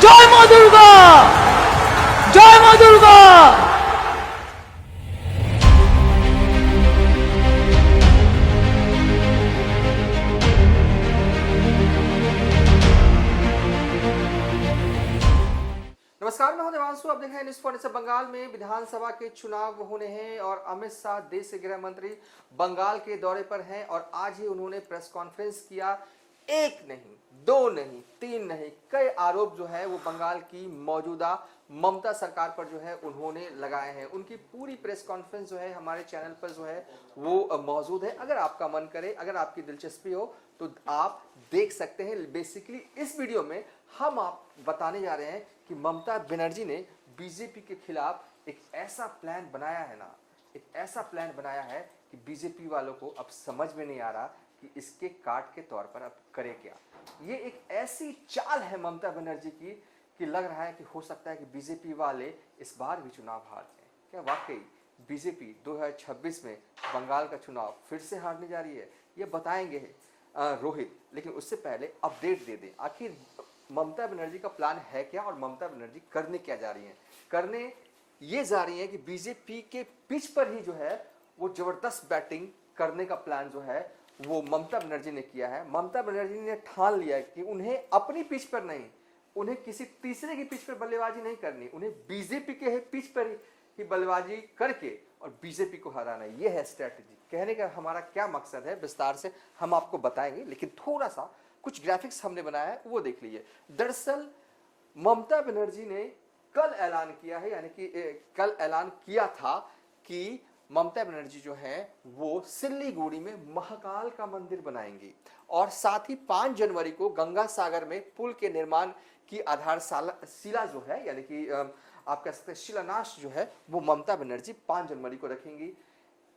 জয় মা দুর্গা, জয় মা দুর্গা। नमस्कार, मैं हूं देवांशु। आप देख रहे हैं न्यूज़ 47। बंगाल में विधानसभा के चुनाव होने हैं और अमित शाह देश के गृह मंत्री बंगाल के दौरे पर हैं और आज ही उन्होंने प्रेस कॉन्फ्रेंस किया। एक नहीं, दो नहीं, तीन नहीं, कई आरोप जो है वो बंगाल की मौजूदा ममता सरकार पर जो है उन्होंने लगाए हैं। उनकी पूरी प्रेस कॉन्फ्रेंस जो है हमारे चैनल पर जो है वो मौजूद है। अगर आपका मन करे, अगर आपकी दिलचस्पी हो तो आप देख सकते हैं। बेसिकली इस वीडियो में हम आप बताने जा रहे हैं कि ममता बनर्जी ने बीजेपी के खिलाफ एक ऐसा प्लान बनाया है ना, एक ऐसा प्लान बनाया है कि बीजेपी वालों को अब समझ में नहीं आ रहा कि इसके काट के तौर पर अब करे क्या। ये एक ऐसी चाल है ममता बनर्जी की कि लग रहा है कि हो सकता है कि बीजेपी वाले इस बार भी चुनाव हार जाए। क्या वाकई बीजेपी 2026 में बंगाल का चुनाव फिर से हारने जा रही है? ये बताएंगे रोहित, लेकिन उससे पहले अपडेट दे दें आखिर ममता बनर्जी का प्लान है क्या और ममता बनर्जी करने क्या जा रही हैं। करने ये जा रही हैं कि बीजेपी के पिच पर ही जो है वो जबरदस्त बैटिंग करने का प्लान जो है वो ममता बनर्जी ने किया है। ममता बनर्जी ने ठान लिया कि उन्हें अपनी पिच पर नहीं, उन्हें किसी तीसरे की पिच पर बल्लेबाजी नहीं करनी, उन्हें बीजेपी के पिच पर ही बल्लेबाजी करके और बीजेपी को हराना। ये है स्ट्रैटेजी। कहने का हमारा क्या मकसद है विस्तार से हम आपको बताएंगे, लेकिन थोड़ा सा कुछ ग्राफिक्स हमने बनाया है वो देख लीजिए। दरअसल ममता बनर्जी ने कल ऐलान किया है, यानी कि कल ऐलान किया था कि ममता बनर्जी जो है वो सिल्लीगुड़ी में महाकाल का मंदिर बनाएंगी और साथ ही 5 जनवरी को गंगा सागर में पुल के निर्माण की आधारशिला जो है, यानी कि आप कह सकते हैं शिलान्यास जो है वो ममता बनर्जी 5 जनवरी को रखेंगी।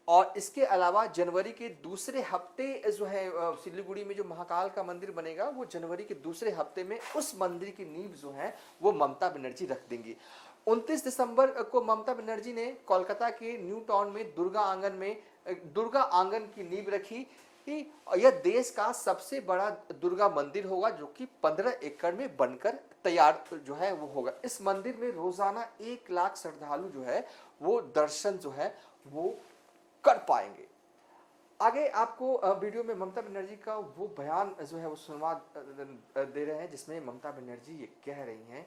और इसके अलावा जनवरी के दूसरे हफ्ते जो है सिल्लीगुड़ी में जो महाकाल का मंदिर बनेगा वो जनवरी के दूसरे हफ्ते में उस मंदिर की नींव जो है वो ममता बनर्जी रख देंगी। 29 दिसंबर को ममता बनर्जी ने कोलकाता के न्यू टाउन में दुर्गा आंगन की नींव रखी कि यह देश का सबसे बड़ा दुर्गा मंदिर होगा जो कि 15 एकड़ में बनकर तैयार जो है वो होगा। इस मंदिर में रोजाना 1 लाख श्रद्धालु जो है वो दर्शन जो है वो कर पाएंगे। आगे आपको वीडियो में ममता बनर्जी का वो बयान जो है वो सुनवा दे रहे हैं जिसमें ममता बनर्जी ये कह रही हैं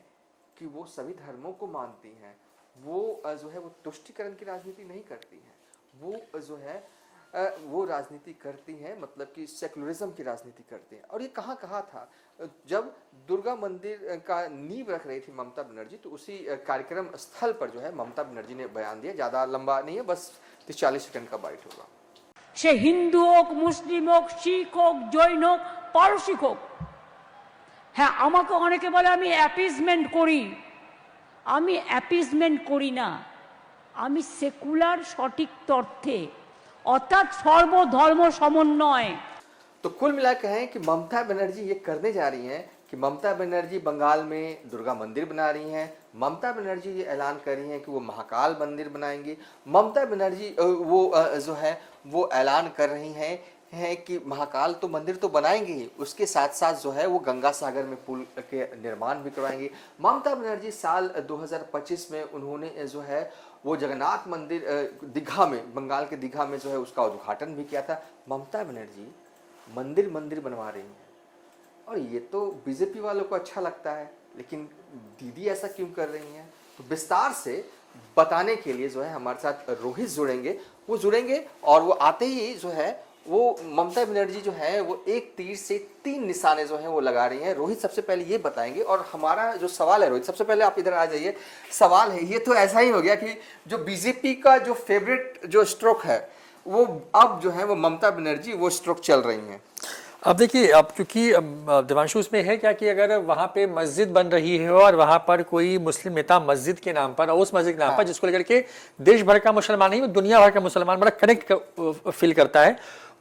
कि वो सभी धर्मों को मानती हैं, वो जो है वो तुष्टीकरण की राजनीति नहीं करती हैं, वो जो है वो राजनीति करती हैं, मतलब कि सेकुलरिज्म की राजनीति करती हैं। और ये कहाँ कहा था जब दुर्गा मंदिर का नींव रख रही थी ममता बनर्जी, तो उसी कार्यक्रम स्थल पर जो है ममता बनर्जी ने बयान दिया। ज़्यादा लंबा नहीं है, बस 40 सेकंड का बाइट होगा। সে হিন্দু হোক, মুসলিম হোক, শিখ হোক, জৈন হোক, পারসিক হোক। হ্যাঁ, আমাকে অনেকে বলে আমি অ্যাপিজমেন্ট করি। আমি অ্যাপিজমেন্ট করি না, আমি সেকুলার সঠিক তথ্যে অর্থাৎ সর্বধর্ম সমন্বয়। तो कुल मिलाकर कहें कि ममता बनर्जी ये करने जा रही हैं कि ममता बनर्जी बंगाल में दुर्गा मंदिर बना रही हैं। ममता बनर्जी ये ऐलान कर रही हैं कि वो महाकाल मंदिर बनाएंगी। ममता बनर्जी वो जो है वो ऐलान कर रही हैं कि महाकाल तो मंदिर तो बनाएंगे ही, उसके साथ साथ जो है वो गंगा सागर में पुल के निर्माण भी करवाएंगे। ममता बनर्जी साल 2025 में उन्होंने जो है वो जगन्नाथ मंदिर दीघा में, बंगाल के दीघा में जो है उसका उद्घाटन भी किया था। ममता बनर्जी मंदिर बनवा रही हैं और ये तो बीजेपी वालों को अच्छा लगता है, लेकिन दीदी ऐसा क्यों कर रही हैं? तो विस्तार से बताने के लिए जो है हमारे साथ रोहित जुड़ेंगे और वो आते ही जो है वो ममता बनर्जी जो है वो एक तीर से 3 निशाने जो हैं वो लगा रही हैं। रोहित सबसे पहले ये बताएंगे और हमारा जो सवाल है, रोहित सबसे पहले आप इधर आ जाइए। सवाल है, ये तो ऐसा ही हो गया कि जो बीजेपी का जो फेवरेट जो स्ट्रोक है वो अब जो है वो ममता बनर्जी वो स्ट्रोक चल रही हैं। अब देखिए, अब क्योंकि देवांशु उसमें है क्या कि अगर वहाँ पे मस्जिद बन रही है और वहाँ पर कोई मुस्लिम नेता मस्जिद के नाम पर और उस मस्जिद के नाम पर जिसको लेकर के देश भर का मुसलमान नहीं, दुनिया भर का मुसलमान बड़ा कनेक्ट फील करता है,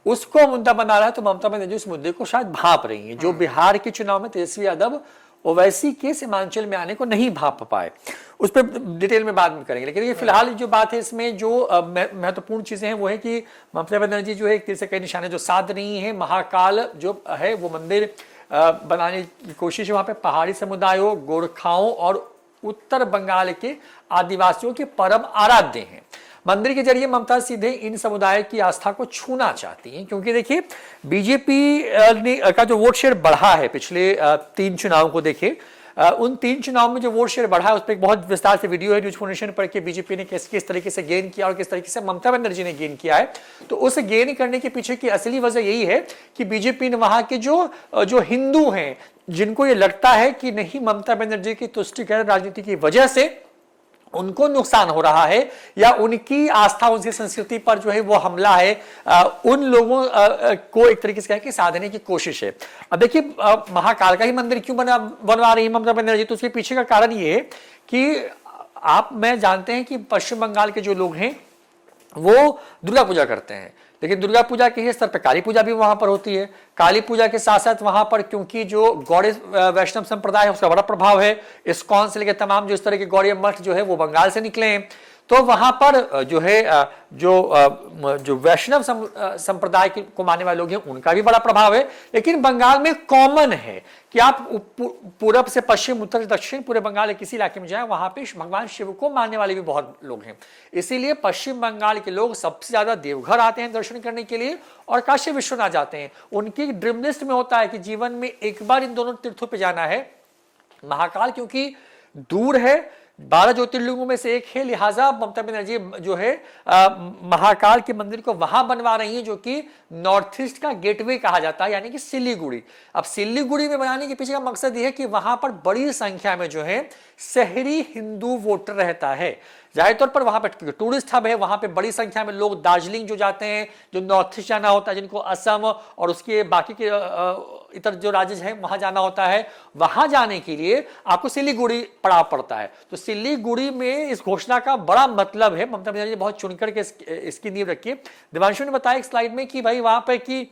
उसको मुद्दा बना रहा है। तो ममता बनर्जी उस मुद्दे को शायद भाप रही है। जो बिहार के चुनाव में तेजस्वी यादव ओवैसी के सीमांचल में आने को नहीं भाप पाए, उस पर डिटेल में बाद में करेंगे। लेकिन ये फिलहाल जो बात है इसमें जो महत्वपूर्ण चीजें हैं वो है कि ममता बनर्जी जो है एक तीर से कई निशाने जो साध रही हैं। महाकाल जो है वो मंदिर बनाने की कोशिश है। वहां पे पहाड़ी समुदायों, गोरखाओं और उत्तर बंगाल के आदिवासियों के परम आराध्य हैं। मंदिर के जरिए ममता सीधे इन समुदाय की आस्था को छूना चाहती हैं, क्योंकि देखिए बीजेपी का जो वोट शेयर बढ़ा है पिछले 3 चुनाव को देखें, उन 3 चुनाव में जो वोट शेयर बढ़ा है उस पर एक बहुत विस्तार से वीडियो है न्यूज फाउंडेशन पर कि बीजेपी ने किस तरीके से गेन किया और किस तरीके से ममता बनर्जी ने गेन किया है। तो उस गेन करने के पीछे की असली वजह यही है कि बीजेपी ने वहां के जो हिंदू हैं, जिनको ये लगता है कि नहीं ममता बनर्जी की तुष्टिकरण राजनीति की वजह से उनको नुकसान हो रहा है या उनकी आस्था, उनकी संस्कृति पर जो है वो हमला है, उन लोगों को एक तरीके से कहें कि साधने की कोशिश है। अब देखिए महाकाल का ही मंदिर क्यों बनवा रही है ममता बनर्जी, तो उसके पीछे का कारण ये है कि मैं जानते हैं कि पश्चिम बंगाल के जो लोग हैं वो दुर्गा पूजा करते हैं, लेकिन दुर्गा पूजा के ही स्तर पर काली पूजा भी वहां पर होती है। काली पूजा के साथ साथ वहां पर क्योंकि जो गौड़ीय वैष्णव संप्रदाय है उसका बड़ा प्रभाव है, इस्कॉन से लेकर तमाम जो इस तरह के गौड़ीय मठ जो है वो बंगाल से निकले हैं, तो वहां पर जो है जो वैष्णव संप्रदाय को मानने वाले लोग हैं उनका भी बड़ा प्रभाव है। लेकिन बंगाल में कॉमन है कि आप पूरब से पश्चिम, उत्तर से दक्षिण, पूरे बंगाल के किसी इलाके में जाएं वहां पे भगवान शिव को मानने वाले भी बहुत लोग हैं। इसीलिए पश्चिम बंगाल के लोग सबसे ज्यादा देवघर आते हैं दर्शन करने के लिए और काशी विश्वनाथ जाते हैं। उनकी ड्रीम लिस्ट में होता है कि जीवन में एक बार इन दोनों तीर्थों पर जाना है। महाकाल क्योंकि दूर है, 12 ज्योतिर्लिंगों में से एक है, लिहाजा ममता बनर्जी जो है महाकाल के मंदिर को वहां बनवा रही है जो कि नॉर्थ ईस्ट का गेटवे कहा जाता है, यानी कि सिलीगुड़ी। अब सिलीगुड़ी में बनाने के पीछे का मकसद यह है कि वहां पर बड़ी संख्या में जो है शहरी हिंदू वोटर रहता है। जाहिर तौर पर वहां पर टूरिस्ट हब है, वहां पे बड़ी संख्या में लोग दार्जिलिंग जो जाते हैं, जो नॉर्थ ईस्ट जाना होता है, जिनको असम और उसके बाकी के इतर जो राज्य हैं वहां जाना होता है, वहां जाने के लिए आपको सिलीगुड़ी पड़ाव पड़ता है। तो सिलीगुड़ी में इस घोषणा का बड़ा मतलब है, ममता बनर्जी ने बहुत चुनकर के इसकी नींव रखी है। दिवांशु ने बताया एक स्लाइड में कि भाई वहां पर की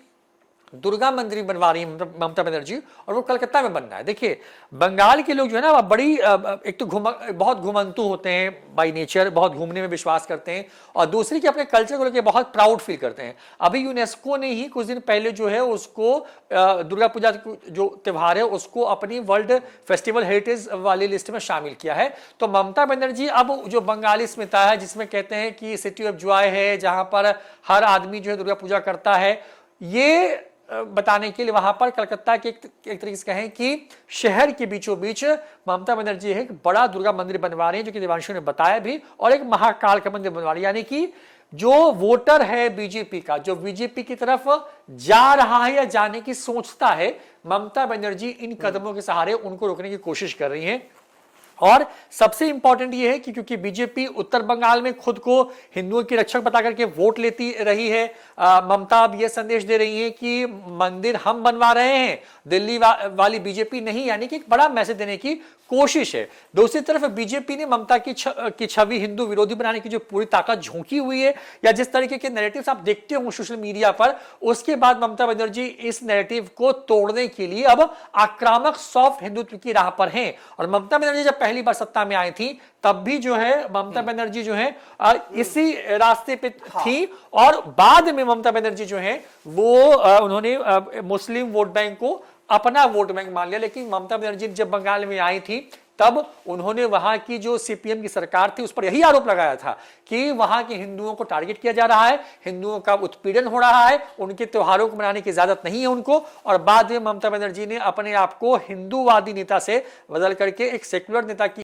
दुर्गा मंदिर बनवा रही है ममता बनर्जी और वो कलकत्ता में बनना है। देखिए बंगाल के लोग जो है ना बड़ी एक तो बहुत घुमंतु होते हैं बाय नेचर, बहुत घूमने में विश्वास करते हैं, और दूसरी कि अपने कल्चर को लेकर बहुत प्राउड फील करते हैं। अभी यूनेस्को ने ही कुछ दिन पहले जो है उसको दुर्गा पूजा जो त्योहार है उसको अपनी वर्ल्ड फेस्टिवल हेरिटेज वाली लिस्ट में शामिल किया है। तो ममता बनर्जी अब जो बंगाली अस्मिता है, जिसमें कहते हैं कि सिटी ऑफ जॉय है, जहां पर हर आदमी जो है दुर्गा पूजा करता है, ये बताने के लिए वहां पर कलकत्ता के एक तरीके से कहें कि शहर के बीचों बीच ममता बनर्जी है एक बड़ा दुर्गा मंदिर बनवा रही है, जो कि दिवांशु ने बताया भी, और एक महाकाल का मंदिर बनवा रही है। यानी कि जो वोटर है बीजेपी का, जो बीजेपी की तरफ जा रहा है या जाने की सोचता है, ममता बनर्जी इन कदमों के सहारे उनको रोकने की कोशिश कर रही है। और सबसे इंपॉर्टेंट यह है कि क्योंकि बीजेपी उत्तर बंगाल में खुद को हिंदुओं की रक्षक बता करके वोट लेती रही है, ममता अब यह संदेश दे रही है कि मंदिर हम बनवा रहे हैं, दिल्ली वाली बीजेपी नहीं, यानी कि एक बड़ा मैसेज देने की कोशिश है। दूसरी तरफ बीजेपी ने ममता की छवि हिंदू विरोधी बनाने की जो पूरी ताकत झोंकी हुई है, या जिस तरीके के नैरेटिव्स आप देखते हो सोशल मीडिया पर, उसके बाद ममता बनर्जी इस नैरेटिव को तोड़ने के लिए अब आक्रामक सॉफ्ट हिंदुत्व की राह पर हैं। और ममता बनर्जी जब पहली बार सत्ता में आई थी तब भी जो है ममता बनर्जी जो है इसी रास्ते पे थी, और बाद में ममता बनर्जी जो है वो उन्होंने मुस्लिम वोट बैंक को अपना वोट बैंक मान लिया। लेकिन ममता बनर्जी जब बंगाल में आई थी तब उन्होंने वहां की जो सीपीएम की सरकार थी उस पर यही आरोप लगाया था कि वहां के हिंदुओं को टारगेट किया जा रहा है, हिंदुओं का उत्पीड़न हो रहा है, उनके त्योहारों को मनाने की इजाजत नहीं है उनको। और बाद में ममता बनर्जी ने अपने आप को हिंदूवादी नेता से बदल करके एक सेक्युलर नेता की,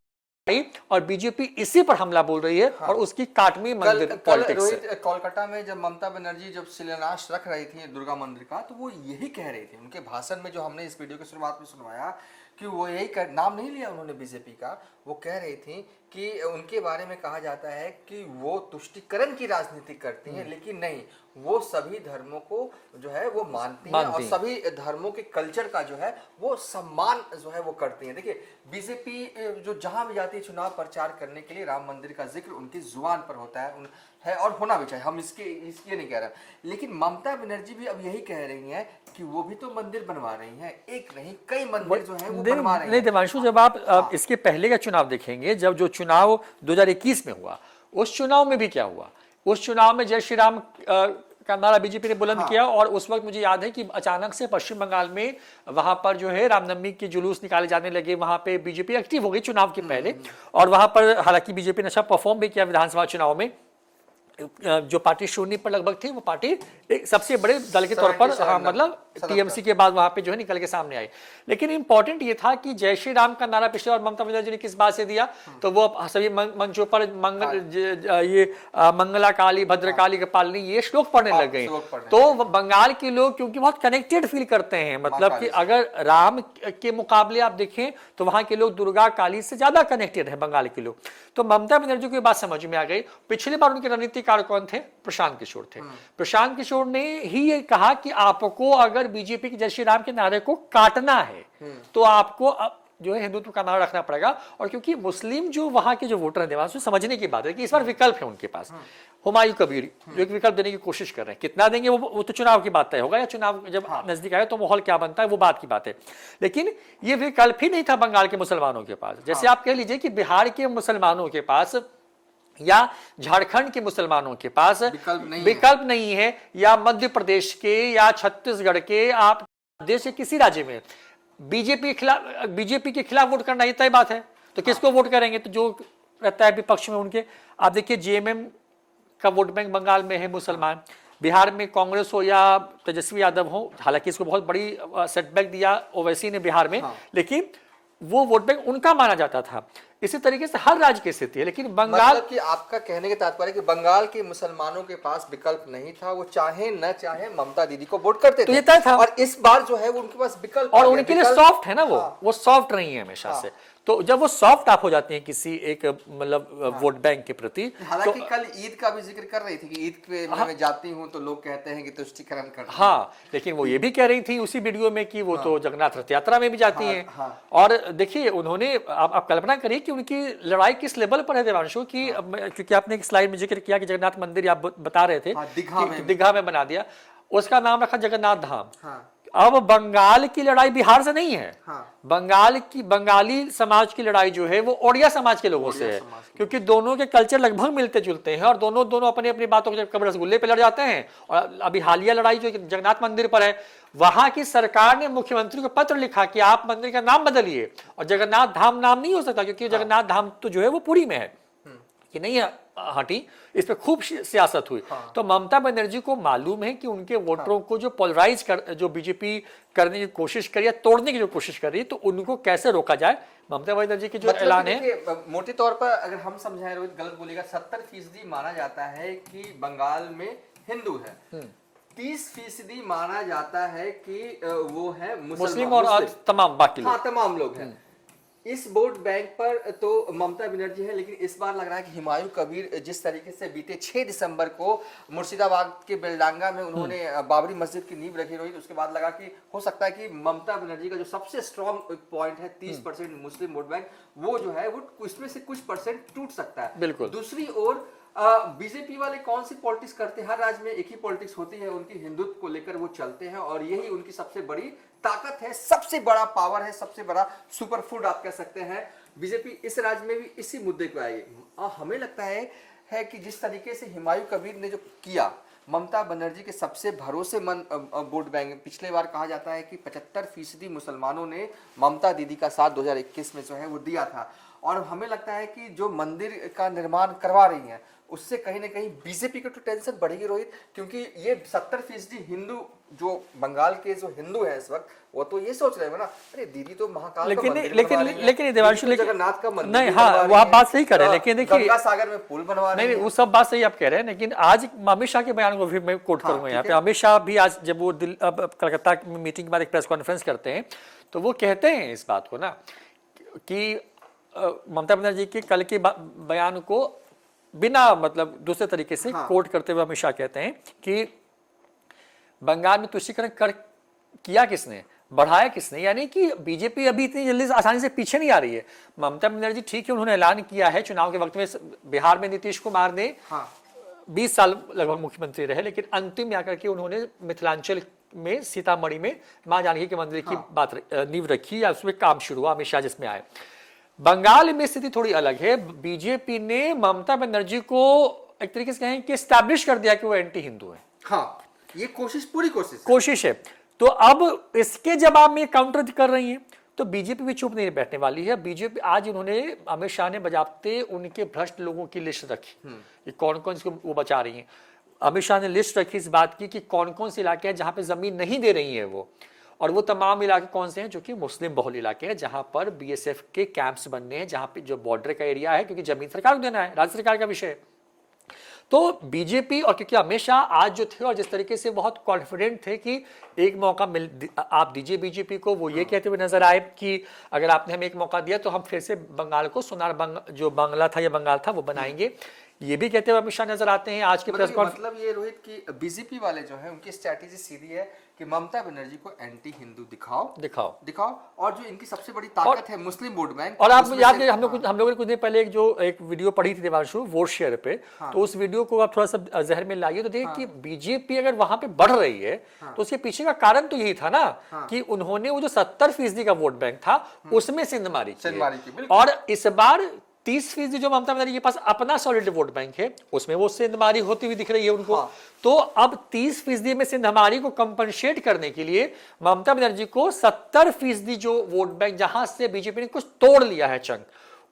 और बीजेपी इसी पर हमला बोल रही है। हाँ। और उसकी काटमी मंदिर पॉलिटिक्स। रोहित, कोलकाता में जब ममता बनर्जी जब शिलान्यास रख रही थी दुर्गा मंदिर का, तो वो यही कह रही थी उनके भाषण में, जो हमने इस वीडियो की शुरुआत में सुनवाया, कि वो यही नाम नहीं लिया उन्होंने बीजेपी का, वो कह रही थी कि उनके बारे में कहा जाता है कि वो तुष्टिकरण की राजनीति करती हैं, लेकिन नहीं, वो सभी धर्मों को जो है वो मानती हैं और सभी धर्मों के कल्चर का जो है वो सम्मान जो है वो करती हैं। देखिए बीजेपी जो जहां भी जाती है चुनाव प्रचार करने के लिए, राम मंदिर का जिक्र उनकी जुबान पर होता है और होना भी चाहिए, हम इसके नहीं कह रहे, लेकिन ममता बनर्जी भी अब यही कह रही हैं कि वो भी तो मंदिर बनवा रही हैं, एक नहीं कई मंदिर जो है वो बनवा रही हैं। देवांशु, जब आप इसके पहले का चुनाव देखेंगे, जब जो चुनाव 2021 में हुआ, उस चुनाव में भी क्या हुआ, उस चुनाव में जय श्री राम का नारा बीजेपी ने बुलंद किया, और उस वक्त मुझे याद है कि अचानक से पश्चिम बंगाल में वहां पर जो है रामनवमी के जुलूस निकाले जाने लगे, वहां पे बीजेपी एक्टिव हो गई चुनाव के पहले, और वहां पर हालांकि बीजेपी ने अच्छा परफॉर्म भी किया विधानसभा चुनाव में। जो पार्टी शून्य पर लगभग थी वो पार्टी एक सबसे बड़े दल के तौर पर, हाँ मतलब टीएमसी के बाद वहां पे जो है निकल के सामने आई। लेकिन इंपॉर्टेंट ये था कि जय श्री राम का नारा पिछले बार ममता बनर्जी ने किस बात से दिया, तो वो सभी मंचों पर मंगला काली भद्र काली के पालनी ये श्लोक पढ़ने लग गए। तो बंगाल के लोग क्योंकि बहुत कनेक्टेड फील करते हैं, मतलब कि अगर राम के मुकाबले आप देखें तो वहां के लोग दुर्गा काली से ज्यादा कनेक्टेड है बंगाल के लोग। तो ममता बनर्जी को ये बात समझ में आ गई। पिछली बार उनके रणनीतिकार कौन थे? प्रशांत किशोर थे। प्रशांत किशोर ने ही ये कहा कि आपको अगर बीजेपी के जय श्री राम के नारे को काटना है तो आपको जो है हिंदुत्व का नारा रखना पड़ेगा। और क्योंकि मुस्लिम जो वहां के जो वोटर हैं देवांशु, समझने की बात है कि इस बार विकल्प है उनके पास। हुमायूं कबीर जो एक विकल्प देने की कोशिश कर रहे हैं, कितना देंगे वो तो चुनाव की बात तय होगा, या चुनाव जब नजदीक आए तो माहौल क्या बनता है वो बात की बात है। लेकिन ये विकल्प ही नहीं था बंगाल के मुसलमानों के पास। जैसे आप कह लीजिए कि बिहार के मुसलमानों के पास या झारखंड के मुसलमानों के पास विकल्प नहीं है, या मध्य प्रदेश के या छत्तीसगढ़ के, आप देश के किसी राज्य में बीजेपी के खिलाफ वोट करना ये तय बात है। तो किसको वोट करेंगे? तो जो रहता है विपक्ष में उनके। आप देखिए जेएमएम का वोट बैंक बंगाल में है मुसलमान, बिहार में कांग्रेस हो या तेजस्वी यादव हो, हालांकि इसको बहुत बड़ी सेटबैक दिया ओवैसी ने बिहार में, लेकिन वो वोट बैंक उनका माना जाता था। इसी तरीके से हर राज्य की स्थिति है। लेकिन बंगाल मतलब कि आपका कहने के तात्पर्य कि बंगाल के मुसलमानों के पास विकल्प नहीं था, वो चाहे न चाहे ममता दीदी को वोट करते थे। तो ये तय था। और इस बार जो है वो उनके पास विकल्प, और उनके लिए सॉफ्ट है ना, वो सॉफ्ट रही है हमेशा से। तो जब वो सॉफ्ट आप हो जाते हैं किसी एक मतलब वोट बैंक के प्रति। हालांकि कल ईद का भी जिक्र कर रही थी कि ईद पे मैं जाती हूं तो लोग कहते हैं कि तुष्टीकरण कर। हाँ, लेकिन वो ये भी कह रही थी उसी वीडियो में कि वो तो जगन्नाथ रथ यात्रा में भी जाती हैं। और देखिए उन्होंने, आप कल्पना करिए कि उनकी लड़ाई किस लेवल पर है देवांशु की, क्योंकि आपने एक स्लाइड में जिक्र किया कि जगन्नाथ मंदिर आप बता रहे थे दीघा में बना दिया, उसका नाम रखा जगन्नाथ धाम। अब बंगाल की लड़ाई बिहार से नहीं है, बंगाली समाज की लड़ाई जो है वो ओडिया समाज के लोगों से है, क्योंकि दोनों के कल्चर लगभग मिलते जुलते हैं और दोनों अपनी अपनी बातों को कब रसगुल्ले पे लड़ जाते हैं। और अभी हालिया लड़ाई जो जगन्नाथ मंदिर पर है, वहां की सरकार ने मुख्यमंत्री को पत्र लिखा कि आप मंदिर का नाम बदलिए, और जगन्नाथ धाम नाम नहीं हो सकता क्योंकि जगन्नाथ धाम तो जो है वो पुरी में है कि नहीं है हटी। इस पे खूब सियासत हुई। तो ममता बनर्जी को मालूम है कि उनके वोटरों को जो पोलराइज जो बीजेपी करने की कोशिश कर रही है, तोड़ने की जो कोशिश कर रही है, तो उनको कैसे रोका जाए। ममता बनर्जी की जो ऐलान है, मोटे तौर पर अगर हम समझाएं, रोहित गलत बोलेगा, 70% माना जाता है कि बंगाल में हिंदू है, 30% माना जाता है कि वो है मुस्लिम और तमाम बाकी लोग, तमाम लोग हैं। इस वोट बैंक पर तो ममता बनर्जी है, लेकिन इस बार लग रहा है कि हुमायूं कबीर जिस तरीके से बीते 6 दिसंबर को मुर्शिदाबाद के बेलडांगा में उन्होंने बाबरी मस्जिद की नींव रखी, रोहित, उसके बाद लगा कि हो सकता है कि ममता बनर्जी का जो सबसे स्ट्रॉन्ग पॉइंट है 30% मुस्लिम वोट बैंक, वो जो है वो इसमें से कुछ परसेंट टूट सकता है। बिल्कुल। दूसरी ओर बीजेपी वाले कौन सी पॉलिटिक्स करते हैं? हर राज्य में एक ही पॉलिटिक्स होती है, उनकी हिंदुत्व को लेकर वो चलते हैं और यही उनकी सबसे बड़ी ताकत है, सबसे बड़ा पावर है, सबसे बड़ा सुपर फूड आप कह सकते हैं। बीजेपी इस राज्य में भी इसी मुद्दे को आएगी। हमें लगता है कि जिस तरीके से हुमायूं कबीर ने जो किया, ममता बनर्जी के सबसे भरोसेमंद वोट बैंक, पिछले बार कहा जाता है कि 75% मुसलमानों ने ममता दीदी का साथ 2021 में जो है वो दिया था। और हमें लगता है कि जो मंदिर का निर्माण करवा रही हैं उससे कहीं ना कहीं बीजेपी को तो टेंशन बढ़ेगी, रोहित, क्योंकि ये 70% हिंदू जो बंगाल के जो हिंदू हैं इस वक्त, वो तो ये सोच रहे हैं ना, अरे दीदी तो महाकाल लेकिन का मंदिर लेकिन देवांशु जगन्नाथ का मंदिर नहीं, हाँ वो आप बात सही कर रहे हैं, लेकिन देखिए गंगा सागर में पुल बनवा रहे हैं। नहीं, वो सब बात सही आप कह रहे हैं, लेकिन आज अमित शाह के बयान को भी मैं कोट करूंगा यहाँ पे। अमित शाह भी आज जब वो कलकत्ता में मीटिंग के बाद एक प्रेस कॉन्फ्रेंस करते हैं तो वो कहते हैं इस बात को ना कि ममता बनर्जी के कल के बयान को बिना मतलब दूसरे तरीके से कोट करते हुए अमित शाह कहते हैं कि बंगाल में तुष्टीकरण किया किसने, बढ़ाया किसने, यानी कि बीजेपी अभी इतनी जल्दी आसानी से पीछे नहीं आ रही है। ममता बनर्जी ठीक है, उन्होंने ऐलान किया है चुनाव के वक्त में बिहार में नीतीश कुमार ने 20 साल लगभग मुख्यमंत्री रहे, लेकिन अंतिम में आकर के उन्होंने मिथिलांचल में सीतामढ़ी में मां जानकी के मंदिर की बात नींव रखी या उसमें काम शुरू हुआ, अमित शाह जिसमें आए। बंगाल में स्थिति थोड़ी अलग है। बीजेपी ने ममता बनर्जी को एक तरीके से कहें कि एस्टैब्लिश कर दिया कि वो एंटी हिंदू है। हाँ, ये पूरी कोशिश है। तो अब इसके जवाब में काउंटर कर रही है, तो बीजेपी भी चुप नहीं बैठने वाली है। बीजेपी आज उन्होंने, अमित शाह ने बजाते उनके भ्रष्ट लोगों की लिस्ट रखी कि कौन कौन इसको वो बचा रही हैं। अमित शाह ने लिस्ट रखी इस बात की कि कौन कौन से इलाके हैं जहां पे जमीन नहीं दे रही है वो, और वो तमाम इलाके कौन से हैं जो कि मुस्लिम बहुल इलाके हैं, जहां पर बीएसएफ के कैंप्स बनने हैं, जहां पे जो बॉर्डर का एरिया है, क्योंकि जमीन सरकार को देना है, राज्य सरकार का विषय है। तो बीजेपी, और क्योंकि अमित शाह आज जो थे और जिस तरीके से बहुत कॉन्फिडेंट थे कि एक मौका आप दीजिए बीजेपी को, वो ये कहते हुए नजर आए कि अगर आपने हमें एक मौका दिया तो हम फिर से बंगाल को जो बांग्ला था या बंगाल था वो बनाएंगे, ये भी कहते हुए अमित शाह नजर आते हैं आज के प्रेस कॉन्फ्रेंस। मतलब ये रोहित की बीजेपी वाले जो है उनकी स्ट्रैटेजी सीधी है कि ममता बनर्जी को एंटी हिंदू दिखाओ, और जो इनकी सबसे बड़ी ताकत है मुस्लिम वोट बैंक। और आप याद है हम लोगों ने कुछ दिन पहले एक वीडियो पढ़ी थी देवांशु, वोट शेयर पे, तो उस वीडियो को आप थोड़ा सा जहर में लाइए तो देखिए कि बीजेपी अगर वहां पे बढ़ रही है तो उसके पीछे का कारण तो यही था ना कि उन्होंने वो जो 70% का वोट बैंक था उसमें सिंध मारी, और इस बार 30% जो ममता बनर्जी के पास अपना सॉलिड वोट बैंक है उसमें वो सिंधमारी होती हुई दिख रही है उनको। तो अब 30% में सिंधमारी को कंपनसेट करने के लिए ममता बनर्जी को 70% जो वोट बैंक जहां से बीजेपी ने कुछ तोड़ लिया है चंक,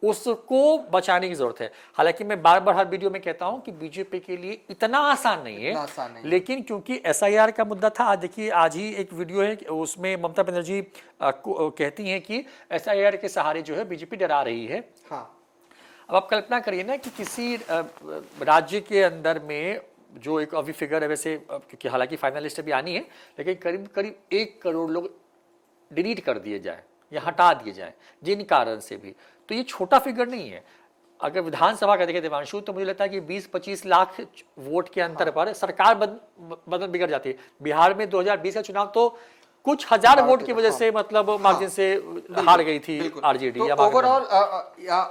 उसको बचाने की जरूरत है। हालांकि मैं बार बार हर वीडियो में कहता हूं कि बीजेपी के लिए इतना आसान नहीं है, लेकिन क्योंकि एसआईआर का मुद्दा था, आज देखिए आज ही एक वीडियो है उसमें ममता बनर्जी कहती हैं कि एसआईआर के सहारे जो है बीजेपी डरा रही है। अब आप कल्पना करिए ना कि किसी राज्य के अंदर में जो एक अभी फिगर है, वैसे क्योंकि हालांकि फाइनल लिस्ट अभी आनी है, लेकिन करीब करीब 1 करोड़ लोग डिलीट कर दिए जाए या हटा दिए जाए जिन कारण से भी, तो ये छोटा फिगर नहीं है। अगर विधानसभा का देखें देवांशु, तो मुझे लगता है कि 20-25 लाख वोट के अंतर पर सरकार बदल बिगड़ जाती है। बिहार में 2020 का चुनाव तो कुछ हजार वोट की वजह से मतलब मार्जिन से हार गई थी आरजेडी। तो ओवरऑल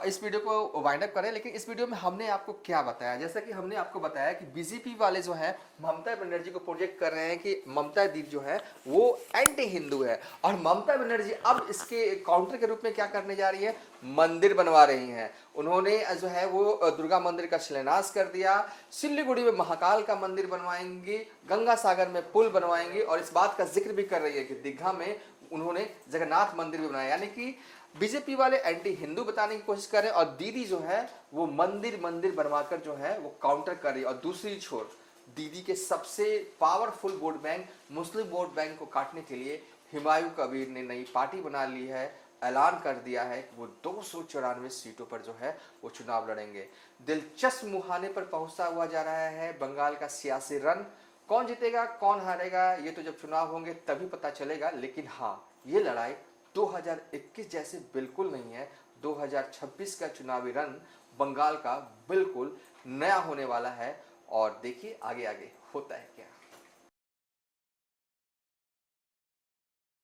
इस वीडियो को वाइंड अप करें, लेकिन इस वीडियो में हमने आपको क्या बताया, जैसा कि हमने आपको बताया कि बीजेपी वाले जो है ममता बनर्जी को प्रोजेक्ट कर रहे हैं कि ममता दीदी जो है वो एंटी हिंदू है, और ममता बनर्जी अब इसके काउंटर के रूप में क्या करने जा रही है, मंदिर बनवा रही हैं। उन्होंने जो है वो दुर्गा मंदिर का शिलान्यास कर दिया, सिल्लीगुड़ी में महाकाल का मंदिर बनवाएंगी, गंगा सागर में पुल बनवाएंगी, और इस बात का जिक्र भी कर रही है कि दीघा में उन्होंने जगन्नाथ मंदिर भी बनाया। यानी कि बीजेपी वाले एंटी हिंदू बताने की कोशिश कर रहे हैं, और दीदी जो है वो मंदिर बनवाकर जो है वो काउंटर कर रही है। और दूसरी छोर दीदी के सबसे पावरफुल वोट बैंक मुस्लिम वोट बैंक को काटने के लिए हुमायूं कबीर ने नई पार्टी बना ली है, ऐलान कर दिया है कि वो 294 सीटों पर जो है वो चुनाव लड़ेंगे। दिलचस्प मुहाने पर पहुंचता हुआ जा रहा है बंगाल का सियासी रन। कौन जीतेगा कौन हारेगा ये तो जब चुनाव होंगे तभी पता चलेगा, लेकिन हाँ, ये लड़ाई 2021 जैसे बिल्कुल नहीं है। 2026 का चुनावी रन बंगाल का बिल्कुल नया होने वाला है, और देखिए आगे आगे होता है क्या।